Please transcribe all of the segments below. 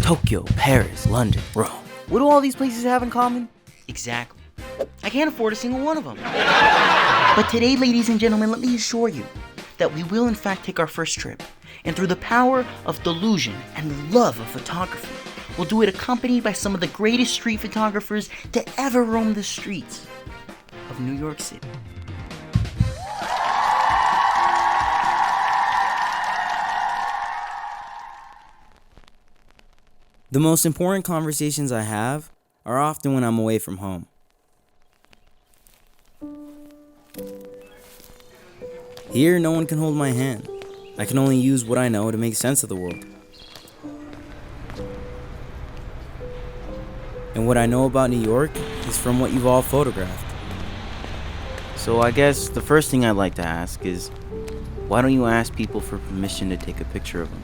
Tokyo, Paris, London, Rome. What do all these places have in common? Exactly. I can't afford a single one of them. But today, ladies and gentlemen, let me assure you that we will in fact take our first trip. And through the power of delusion and the love of photography, we'll do it accompanied by some of the greatest street photographers to ever roam the streets of New York City. The most important conversations I have are often when I'm away from home. Here, no one can hold my hand. I can only use what I know to make sense of the world. And what I know about New York is from what you've all photographed. So I guess the first thing I'd like to ask is, why don't you ask people for permission to take a picture of them?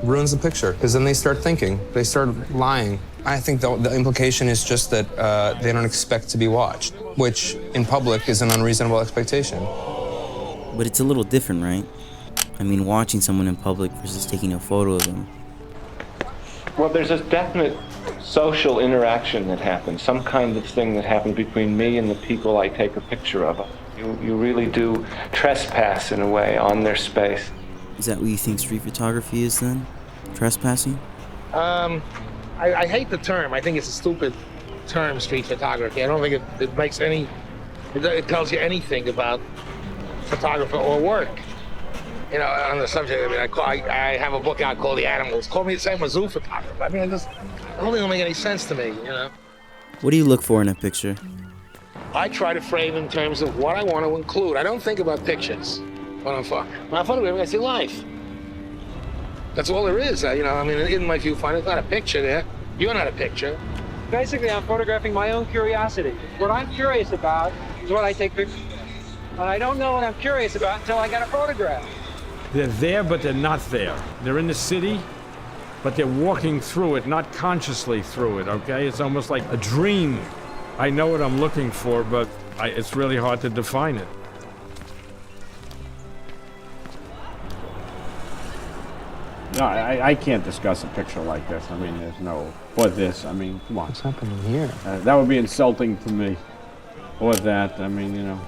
Ruins the picture, because then they start thinking, they start lying. I think the implication is just that they don't expect to be watched, which in public is an unreasonable expectation. But it's a little different, right? I mean, watching someone in public versus taking a photo of them. Well, there's a definite social interaction that happens, some kind of thing that happens between me and the people I take a picture of. You really do trespass, in a way, on their space. Is that what you think street photography is then? Trespassing? I hate the term. I think it's a stupid term, street photography. I don't think it makes any, it tells you anything about photographer or work. You know, on the subject, I mean, I have a book out called The Animals. Call me the same as zoo photographer. I mean, I don't think it'll make any sense to me, you know? What do you look for in a picture? I try to frame in terms of what I want to include. I don't think about pictures when I'm photographing, I see life. That's all there is, you know, I mean, in my viewfinder, it's not a picture there. You're not a picture. Basically, I'm photographing my own curiosity. What I'm curious about is what I take pictures of. And I don't know what I'm curious about until I get a photograph. They're there, but they're not there. They're in the city, but they're walking through it, not consciously through it, okay? It's almost like a dream. I know what I'm looking for, but it's really hard to define it. No, I can't discuss a picture like this. I mean, there's no, or this, I mean, come on. What's happening here? That would be insulting to me. Or that, I mean, you know.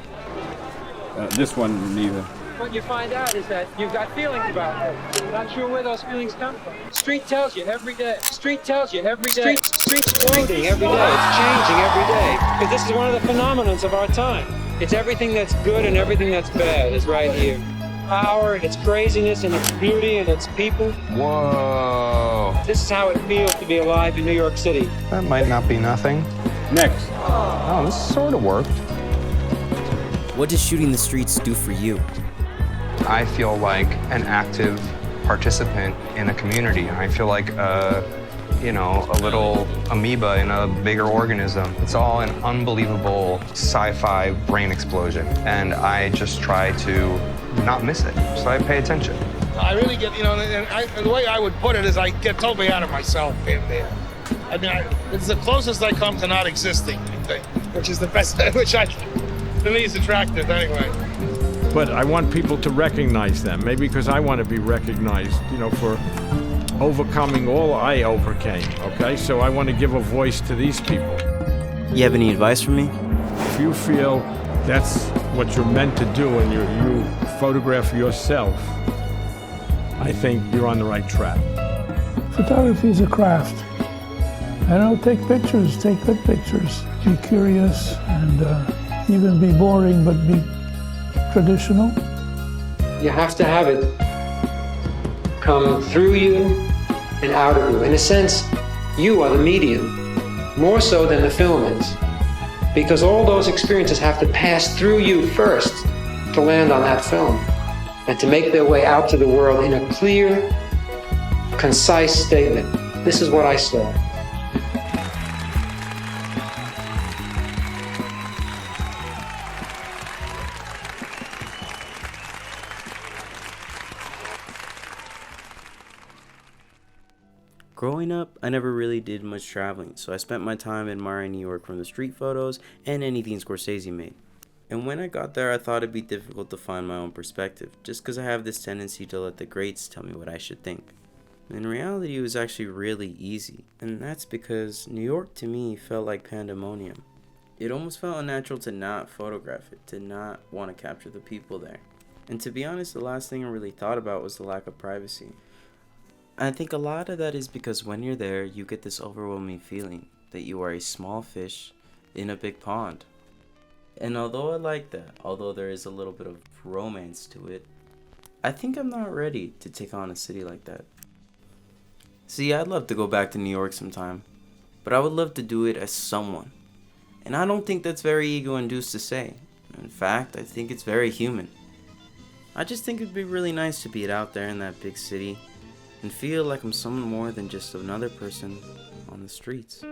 This one, neither. What you find out is that you've got feelings about it. You're not sure where those feelings come from. Street tells you every day. Street tells you every day. Street's changing every day. It's changing every day. Because this is one of the phenomenons of our time. It's everything that's good and everything that's bad is right here. Power and its craziness and its beauty and its people. Whoa. This is how it feels to be alive in New York City. That might not be nothing. Next. Oh, this sort of worked. What does shooting the streets do for you? I feel like an active participant in a community. I feel like you know, a little amoeba in a bigger organism. It's all an unbelievable sci-fi brain explosion, and I just try to not miss it, so I pay attention. I really get, you know, and the way I would put it is I get totally out of myself in there. I mean, it's the closest I come to not existing, I think, which is the best, which to me is attractive anyway. But I want people to recognize them, maybe because I want to be recognized, you know, for overcoming all I overcame, okay? So I want to give a voice to these people. You have any advice for me? If you feel that's what you're meant to do and you photograph yourself, I think you're on the right track. Photography is a craft. I don't take pictures, take good pictures. Be curious and even be boring, but be traditional. You have to have it come through you and out of you. In a sense, you are the medium, more so than the film is. Because all those experiences have to pass through you first to land on that film and to make their way out to the world in a clear, concise statement. This is what I saw. Growing up, I never really did much traveling, so I spent my time admiring New York from the street photos and anything Scorsese made. And when I got there, I thought it'd be difficult to find my own perspective, just because I have this tendency to let the greats tell me what I should think. In reality, it was actually really easy, and that's because New York to me felt like pandemonium. It almost felt unnatural to not photograph it, to not want to capture the people there. And to be honest, the last thing I really thought about was the lack of privacy. I think a lot of that is because when you're there, you get this overwhelming feeling that you are a small fish in a big pond. And although I like that, although there is a little bit of romance to it, I think I'm not ready to take on a city like that. See, I'd love to go back to New York sometime, but I would love to do it as someone. And I don't think that's very ego-induced to say. In fact, I think it's very human. I just think it'd be really nice to be out there in that big city and feel like I'm someone more than just another person on the streets.